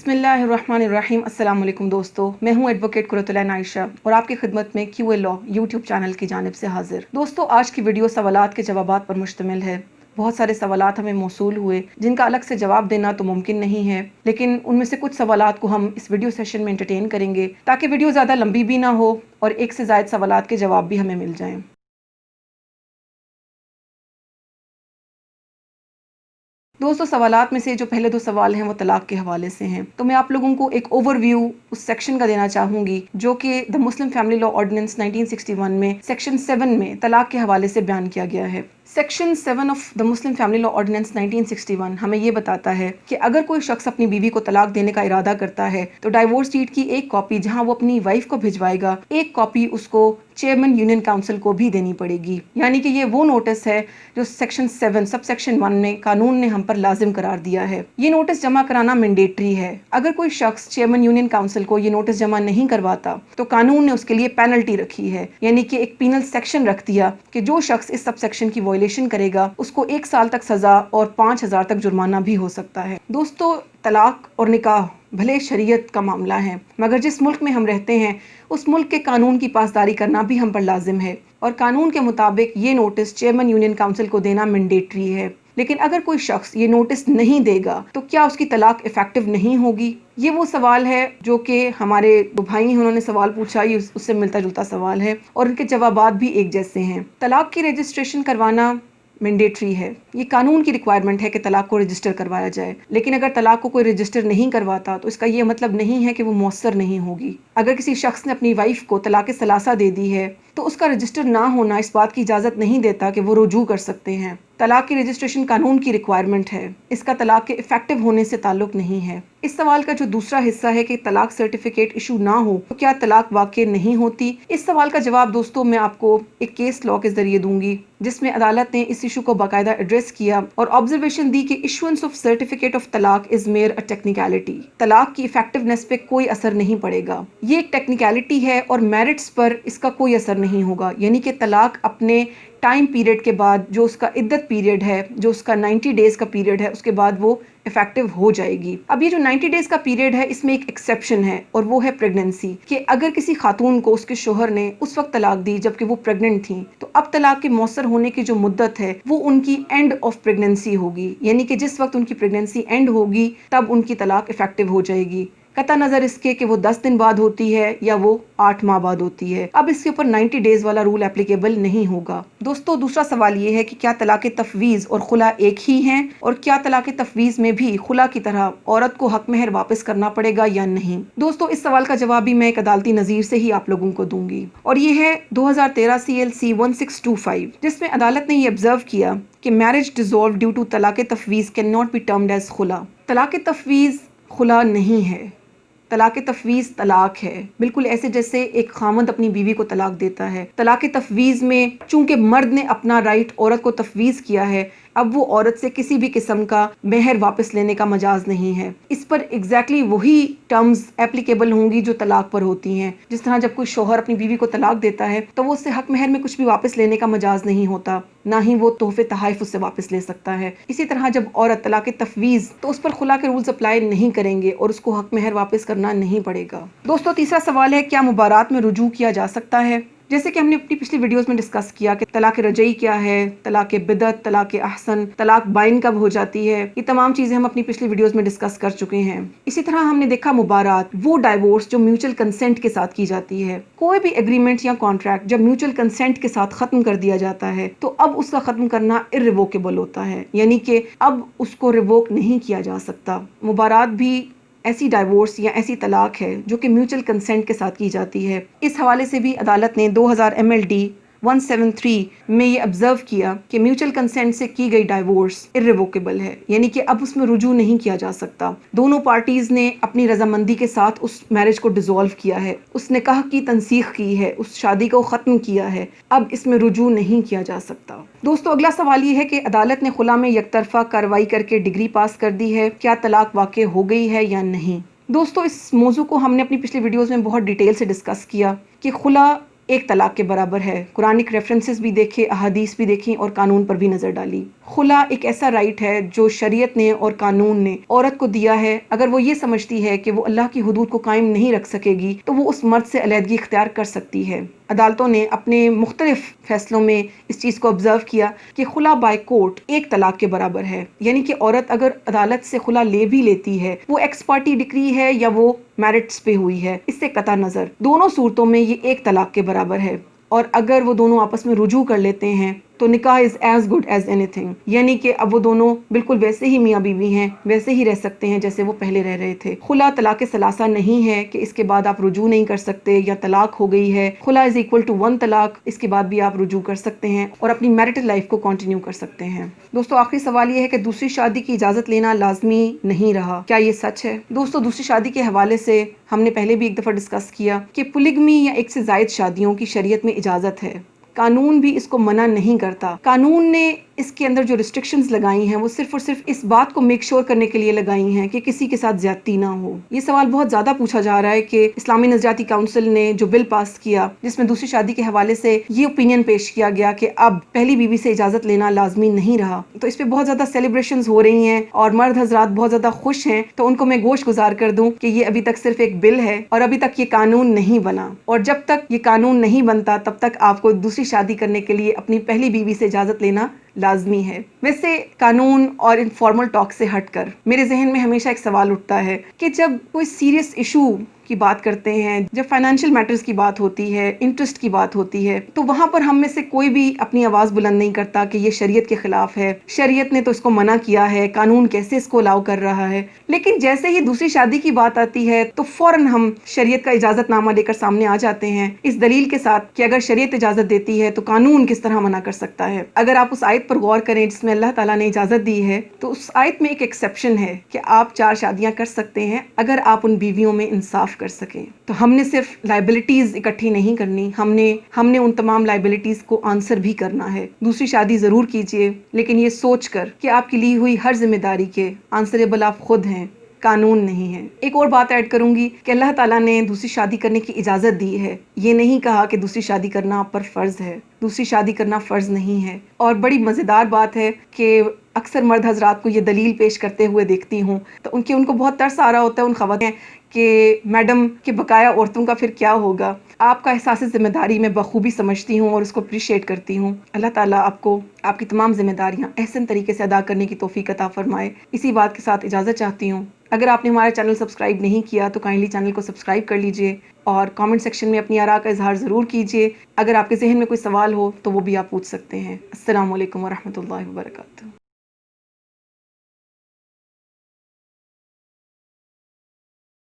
بسم اللہ الرحمن الرحیم۔ السلام علیکم دوستو، میں ہوں ایڈوکیٹ قرۃ عائشہ اور آپ کی خدمت میں کیو اے لا یوٹیوب چینل کی جانب سے حاضر۔ دوستو، آج کی ویڈیو سوالات کے جوابات پر مشتمل ہے۔ بہت سارے سوالات ہمیں موصول ہوئے جن کا الگ سے جواب دینا تو ممکن نہیں ہے، لیکن ان میں سے کچھ سوالات کو ہم اس ویڈیو سیشن میں انٹرٹین کریں گے تاکہ ویڈیو زیادہ لمبی بھی نہ ہو اور ایک سے زائد سوالات کے جواب بھی ہمیں مل جائیں۔ دوستو، سوالات میں سے جو پہلے دو سوال ہیں وہ طلاق کے حوالے سے ہیں، تو میں آپ لوگوں کو ایک اوور ویو اس سیکشن کا دینا چاہوں گی جو کہ دا مسلم فیملی لا آرڈیننس 1961 میں سیکشن 7 میں طلاق کے حوالے سے بیان کیا گیا ہے۔ Section 7 of the Muslim family law ordinance 1961 ہمیں یہ بتاتا ہے کہ اگر کوئی شخص اپنی بیوی کو طلاق دینے کا ارادہ کرتا ہے تو ڈائیورس ڈیڈ کی ایک کاپی جہاں وہ اپنی وائف کو بھجوائے گا، ایک کاپی اس کو چیئرمین یونین کاؤنسل کو بھی دینی پڑے گی۔ یعنی کہ یہ وہ نوٹس ہے جو سیکشن 7 سب سیکشن 1 میں قانون نے ہم پر لازم قرار دیا ہے۔ یہ نوٹس جمع کرانا مینڈیٹری ہے۔ اگر کوئی شخص چیئرمین یونین کاؤنسل کو یہ نوٹس جمع نہیں کرواتا تو قانون نے اس کے لیے پینلٹی رکھی ہے، یعنی کہ ایک پینل سیکشن رکھ دیا کہ جو شخص اس سب سیکشن کی وائلیشن کرے گا اس کو 1 سال تک سزا اور 5,000 تک جرمانہ بھی ہو سکتا ہے۔ دوستو، طلاق اور نکاح بھلے شریعت کا معاملہ ہے، مگر جس ملک میں ہم رہتے ہیں اس ملک کے قانون کی پاسداری کرنا بھی ہم پر لازم ہے، اور قانون کے مطابق یہ نوٹس چیئرمین یونین کاؤنسل کو دینا مینڈیٹری ہے۔ لیکن اگر کوئی شخص یہ نوٹس نہیں دے گا تو کیا اس کی طلاق افیکٹو نہیں ہوگی؟ یہ وہ سوال ہے جو کہ ہمارے دو بھائی ہیں، انہوں نے سوال پوچھا، یہ اس سے ملتا جلتا سوال ہے اور ان کے جوابات بھی ایک جیسے ہیں۔ طلاق کی رجسٹریشن کروانا مینڈیٹری ہے، یہ قانون کی ریکوائرمنٹ ہے کہ طلاق کو رجسٹر کروایا جائے، لیکن اگر طلاق کو کوئی رجسٹر نہیں کرواتا تو اس کا یہ مطلب نہیں ہے کہ وہ مؤثر نہیں ہوگی۔ اگر کسی شخص نے اپنی وائف کو طلاق ثلاثہ دے دی ہے تو اس کا رجسٹر نہ ہونا اس بات کی اجازت نہیں دیتا کہ وہ رجوع کر سکتے ہیں۔ طلاق کی رجسٹریشن قانون کی ریکوائرمنٹ ہے، اس کا طلاق کے افیکٹو ہونے سے تعلق نہیں ہے۔ اس سوال کا جو دوسرا حصہ ہے کہ طلاق سرٹیفکیٹ ایشو نہ ہو تو کیا طلاق واقع نہیں ہوتی، اس سوال کا جواب دوستوں میں آپ کو ایک کیس لا کے ذریعے دوں گی جس میں عدالت نے اس ایشو کو باقاعدہ ایڈریس کیا اور آبزرویشن دی کہ ایشوئنس آف سرٹیفکیٹ آف طلاق از میئر اے ٹیکنیکلٹی، طلاق کی افیکٹونیس پہ کوئی اثر نہیں پڑے گا، یہ ایک ٹیکنیکلٹی ہے اور میرٹس پر اس کا کوئی اثر نہیں ہوگا، یعنی کہ طلاق اپنے ٹائم پیریڈ کے بعد جو اس کا عدت پیریڈ ہے، جو اس کا 90 ڈیز کا پیریڈ ہے، اس کے بعد وہ افیکٹو ہو جائے گی۔ اب یہ جو 90 ڈیز کا پیریڈ ہے اس میں ایک ایکسیپشن ہے اور وہ ہے پریگننسی، کہ اگر کسی خاتون کو اس کے شوہر نے اس وقت طلاق دی جبکہ وہ پریگننٹ تھیں تو اب طلاق کے مؤثر ہونے کی جو مدت ہے وہ ان کی اینڈ آف پریگننسی ہوگی، یعنی کہ جس وقت ان کی پریگننسی اینڈ ہوگی تب ان کی طلاق افیکٹو ہو جائے گی، قطع نظر اس کے کہ وہ 10 دن بعد ہوتی ہے یا وہ 8 ماہ بعد ہوتی ہے۔ اب اس کے اوپر 90 ڈیز والا رول اپلیکیبل نہیں ہوگا۔ دوستو، دوسرا سوال یہ ہے کہ کیا طلاق تفویض اور خلا ایک ہی ہیں، اور کیا طلاق تفویض میں بھی خلا کی طرح عورت کو حق مہر واپس کرنا پڑے گا یا نہیں؟ دوستو، اس سوال کا جواب بھی میں ایک عدالتی نظیر سے ہی آپ لوگوں کو دوں گی، اور یہ ہے 2013 CLC 1625، جس میں عدالت نے یہ آبزرو کیا کہ میرج ڈیزولوڈ ڈیو ٹو طلاق تفویض can not be termed as خلا۔ طلاق تفویض خلا نہیں ہے، طلاق تفویض طلاق ہے، بالکل ایسے جیسے ایک خامند اپنی بیوی کو طلاق دیتا ہے۔ طلاق تفویض میں چونکہ مرد نے اپنا رائٹ عورت کو تفویض کیا ہے، اب وہ عورت سے کسی بھی قسم کا مہر واپس لینے کا مجاز نہیں ہے، اس پر ایگزیکٹلی وہی ٹرمز اپلیکیبل ہوں گی جو طلاق پر ہوتی ہیں۔ جس طرح جب کوئی شوہر اپنی بیوی کو طلاق دیتا ہے تو وہ اس سے حق مہر میں کچھ بھی واپس لینے کا مجاز نہیں ہوتا، نہ ہی وہ تحفے تحائف اس سے واپس لے سکتا ہے۔ اسی طرح جب عورت طلاق تفویض تو اس پر خلا کے رولز اپلائی نہیں کریں گے اور اس کو حق مہر واپس کرنا نہیں پڑے گا۔ دوستو، تیسرا سوال ہے کیا مبارات میں رجوع کیا جا سکتا ہے؟ جیسے کہ ہم نے اپنی پچھلی ویڈیوز میں ڈسکس کیا کہ طلاق رجعی کیا ہے، طلاق بدعت، طلاق احسن، طلاق بائن کب ہو جاتی ہے، یہ تمام چیزیں ہم اپنی پچھلی ویڈیوز میں ڈسکس کر چکے ہیں۔ اسی طرح ہم نے دیکھا مبارات، وہ ڈائیورس جو میوچل کنسنٹ کے ساتھ کی جاتی ہے۔ کوئی بھی ایگریمنٹ یا کانٹریکٹ جب میوچل کنسنٹ کے ساتھ ختم کر دیا جاتا ہے تو اب اس کا ختم کرنا irrevocable ہوتا ہے، یعنی کہ اب اس کو ریووک نہیں کیا جا سکتا۔ مبارات بھی ایسی ڈائیورس یا ایسی طلاق ہے جو کہ میوچل کنسنٹ کے ساتھ کی جاتی ہے۔ اس حوالے سے بھی عدالت نے 2000 MLD 173 میں یہ آبزرو کیا کہ میوچل کنسنٹ سے کی گئی ڈائیورس irrevocable ہے، یعنی کہ اب اس میں رجوع نہیں کیا جا سکتا۔ دونوں پارٹیز نے اپنی رضامندی کے ساتھ اس میرج کو ڈیزولو کیا ہے، اس نکاح کی تنسیخ کی ہے، اس شادی کو ختم کیا ہے، اب اس میں رجوع نہیں کیا جا سکتا۔ دوستو، اگلا سوال یہ ہے کہ عدالت نے خلا میں یک طرفہ کارروائی کر کے ڈگری پاس کر دی ہے، کیا طلاق واقع ہو گئی ہے یا نہیں؟ دوستو، اس موضوع کو ہم نے اپنی پچھلی ویڈیوز میں بہت ڈیٹیل سے ڈسکس کیا کہ خلا ایک طلاق کے برابر ہے. قرآنک ریفرنسز بھی دیکھے، احادیث بھی دیکھیں اور قانون پر بھی نظر ڈالی. خلا ایک ایسا رائٹ ہے جو شریعت نے اور قانون نے عورت کو دیا ہے. اگر وہ یہ سمجھتی ہے کہ وہ اللہ کی حدود کو قائم نہیں رکھ سکے گی تو وہ اس مرد سے علیحدگی اختیار کر سکتی ہے. عدالتوں نے اپنے مختلف فیصلوں میں اس چیز کو آبزرو کیا کہ خلا بائی کورٹ ایک طلاق کے برابر ہے. یعنی کہ عورت اگر عدالت سے خلا لے بھی لیتی ہے، وہ ایکس پارٹی ڈکری ہے یا وہ میرٹس پہ ہوئی ہے، اس سے قطع نظر دونوں صورتوں میں یہ ایک طلاق کے برابر ہے. اور اگر وہ دونوں آپس میں رجوع کر لیتے ہیں تو نکاح is as good as any thing. یعنی کہ اب وہ دونوں بالکل ویسے ہی میاں بیوی ہیں، ویسے ہی رہ سکتے ہیں جیسے وہ پہلے رہ رہے تھے. خلا طلاق ثلاثہ نہیں ہے کہ اس کے بعد آپ رجوع نہیں کر سکتے یا طلاق ہو گئی ہے. خلا از اکول ٹو 1 طلاق، اس کے بعد بھی آپ رجوع کر سکتے ہیں اور اپنی میرٹل لائف کو کنٹینیو کر سکتے ہیں. دوستو آخری سوال یہ ہے کہ دوسری شادی کی اجازت لینا لازمی نہیں رہا. کیا یہ سچ ہے؟ دوستو دوسری شادی کے حوالے سے ہم نے پہلے بھی ایک دفعہ ڈسکس کیا کہ پولیگمی یا ایک سے زائد شادیوں کی شریعت میں اجازت ہے. قانون بھی اس کو منع نہیں کرتا. قانون نے اس کے اندر جو ریسٹرکشنز لگائی ہیں وہ صرف اور صرف اس بات کو میک شور کرنے کے لیے لگائی ہیں کہ کسی کے ساتھ زیادتی نہ ہو. یہ سوال بہت زیادہ پوچھا جا رہا ہے کہ اسلامی نظریاتی کونسل نے جو بل پاس کیا جس میں دوسری شادی کے حوالے سے یہ اوپینین پیش کیا گیا کہ اب پہلی بیوی سے اجازت لینا لازمی نہیں رہا، تو اس پہ بہت زیادہ سیلیبریشنز ہو رہی ہیں اور مرد حضرات بہت زیادہ خوش ہیں. تو ان کو میں گوش گزار کر دوں کہ یہ ابھی تک صرف ایک بل ہے اور ابھی تک یہ قانون نہیں بنا، اور جب تک یہ قانون نہیں بنتا تب تک آپ کو دوسری شادی کرنے کے لیے اپنی پہلی بیوی سے اجازت لینا لازمی ہے. ویسے قانون اور انفارمل ٹاک سے ہٹ کر میرے ذہن میں ہمیشہ ایک سوال اٹھتا ہے کہ جب کوئی سیریس ایشو کی بات کرتے ہیں، جب فائنینشیل میٹرز کی بات ہوتی ہے، انٹرسٹ کی بات ہوتی ہے، تو وہاں پر ہم میں سے کوئی بھی اپنی آواز بلند نہیں کرتا کہ یہ شریعت کے خلاف ہے، شریعت نے تو اس کو منع کیا ہے، قانون کیسے اس کو الاؤ کر رہا ہے. لیکن جیسے ہی دوسری شادی کی بات آتی ہے تو فوراً ہم شریعت کا اجازت نامہ لے کر سامنے آ جاتے ہیں اس دلیل کے ساتھ کہ اگر شریعت اجازت دیتی ہے تو قانون کس طرح منع کر سکتا ہے. اگر آپ اس آیت پر غور کریں جس میں اللہ تعالیٰ نے اجازت دی ہے تو اس آیت میں ایک ایکسیپشن ہے کہ آپ 4 شادیاں کر سکتے ہیں اگر آپ ان بیویوں میں انصاف کر سکیں. تو ہم نے صرف لائبلٹیز اکٹھی نہیں کرنی، ہم نے ان تمام لائبلٹیز کو آنسر بھی کرنا ہے. دوسری شادی ضرور کیجئے لیکن یہ سوچ کر کہ آپ کی لی ہوئی ہر ذمہ داری کے آنسریبل آپ خود ہیں، قانون نہیں ہے. ایک اور بات ایڈ کروں گی کہ اللہ تعالیٰ نے دوسری شادی کرنے کی اجازت دی ہے، یہ نہیں کہا کہ دوسری شادی کرنا آپ پر فرض ہے. دوسری شادی کرنا فرض نہیں ہے. اور بڑی مزیدار بات ہے کہ اکثر مرد حضرات کو یہ دلیل پیش کرتے ہوئے دیکھتی ہوں تو ان کو بہت ترس آ رہا ہوتا ہے ان خواتین کہ میڈم کہ بقایا عورتوں کا پھر کیا ہوگا. آپ کا احساس ذمہ داری میں بخوبی سمجھتی ہوں اور اس کو اپریشیٹ کرتی ہوں. اللہ تعالیٰ آپ کو آپ کی تمام ذمہ داریاں احسن طریقے سے ادا کرنے کی توفیق عطا فرمائے. اسی بات کے ساتھ اجازت چاہتی ہوں. اگر آپ نے ہمارا چینل سبسکرائب نہیں کیا تو کائنڈلی چینل کو سبسکرائب کر لیجئے اور کامنٹ سیکشن میں اپنی آراء کا اظہار ضرور کیجئے. اگر آپ کے ذہن میں کوئی سوال ہو تو وہ بھی آپ پوچھ سکتے ہیں. السلام علیکم ورحمۃ اللہ وبرکاتہ.